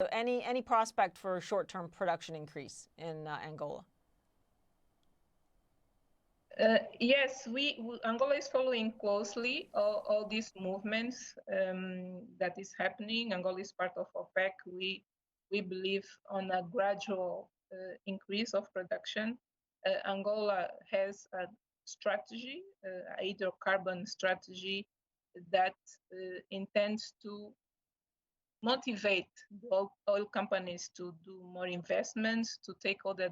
So any prospect for a short-term production increase in Angola? Yes, Angola is following closely all these movements that is happening. Angola is part of OPEC. We believe on a gradual increase of production. Angola has a strategy, a hydrocarbon strategy that intends to motivate the oil companies to do more investments, to take all the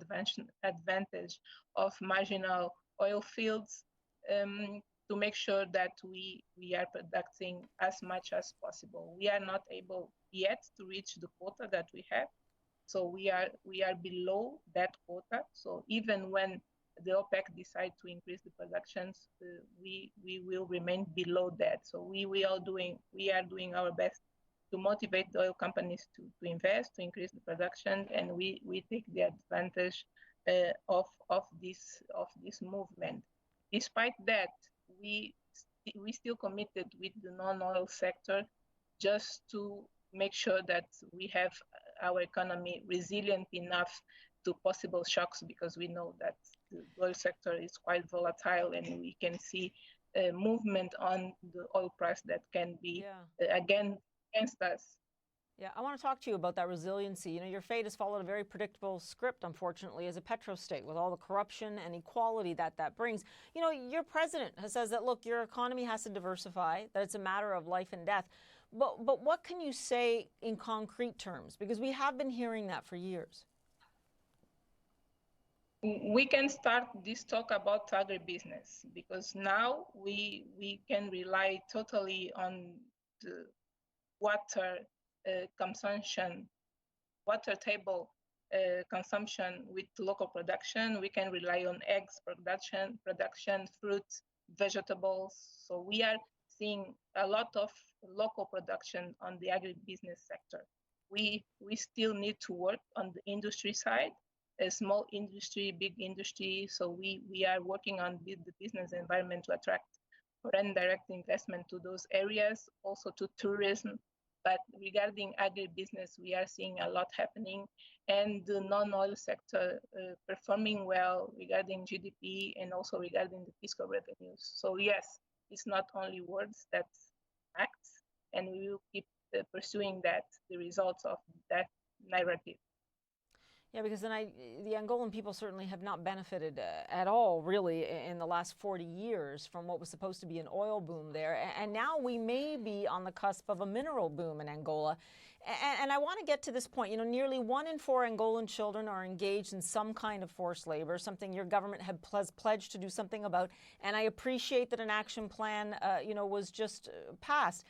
advantage of marginal oil fields, to make sure that we are producing as much as possible. We are not able yet to reach the quota that we have, so we are below that quota. So even when the OPEC decide to increase the productions, we will remain below that. So we are doing our best to motivate the oil companies to invest, to increase the production, and we take the advantage of this movement. Despite that, we still committed with the non-oil sector just to make sure that we have our economy resilient enough to possible shocks, because we know that the oil sector is quite volatile and we can see a movement on the oil price that can be again against us. Yeah, I want to talk to you about that resiliency. You know, your fate has followed a very predictable script, unfortunately, as a petrostate, with all the corruption and equality that brings. You know, your president has says that, look, your economy has to diversify, that it's a matter of life and death. But what can you say in concrete terms? Because we have been hearing that for years. We can start this talk about agribusiness, because now we can rely totally on the water consumption, water table consumption with local production. We can rely on eggs production, fruits, vegetables. So we are seeing a lot of local production on the agribusiness sector. We still need to work on the industry side, a small industry, big industry. So we are working on the business environment to attract foreign direct investment to those areas, also to tourism. But regarding agribusiness, we are seeing a lot happening, and the non-oil sector performing well regarding GDP and also regarding the fiscal revenues. So yes, it's not only words, that's acts, and we will keep pursuing that, the results of that narrative. Yeah, because the Angolan people certainly have not benefited at all, really, in the last 40 years from what was supposed to be an oil boom there. And now we may be on the cusp of a mineral boom in Angola. And I want to get to this point. You know, nearly 1 in 4 Angolan children are engaged in some kind of forced labor, something your government had pledged to do something about. And I appreciate that an action plan, was just passed.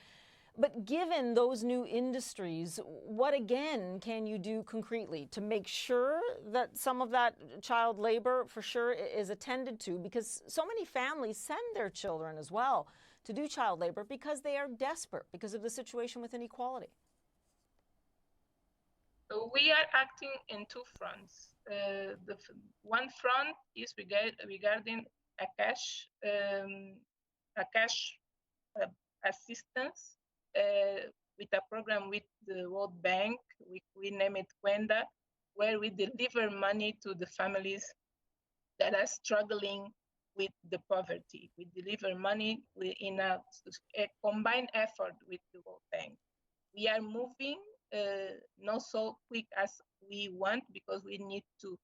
But given those new industries, what again can you do concretely to make sure that some of that child labor for sure is attended to? Because so many families send their children as well to do child labor because they are desperate because of the situation with inequality. So we are acting in 2 fronts. The one front is regarding a cash assistance with a program with the World Bank. We name it Kwenda, where we deliver money to the families that are struggling with the poverty. We deliver money in a combined effort with the World Bank. We are moving not so quick as we want, because we need to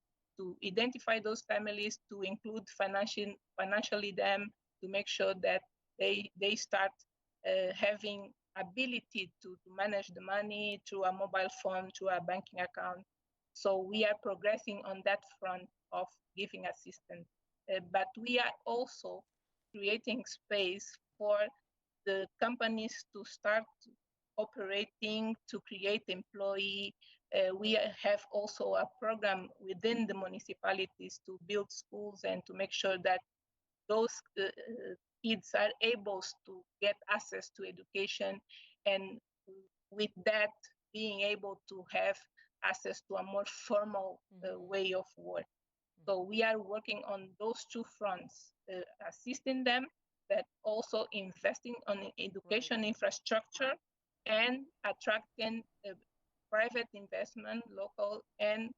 identify those families, to include financially them, to make sure that they start having ability to manage the money through a mobile phone, through a banking account. So we are progressing on that front of giving assistance. But we are also creating space for the companies to start operating, to create employee. We have also a program within the municipalities to build schools and to make sure that those kids are able to get access to education, and with that being able to have access to a more formal way of work. So we are working on those 2 fronts, assisting them, but also investing on education infrastructure and attracting private investment, local and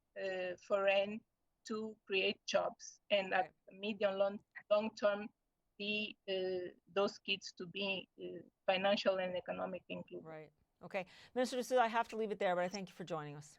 foreign, to create jobs, and at medium long term, those kids to be financial and economic inclusion. Right. Okay. Minister Sousa, I have to leave it there, but I thank you for joining us.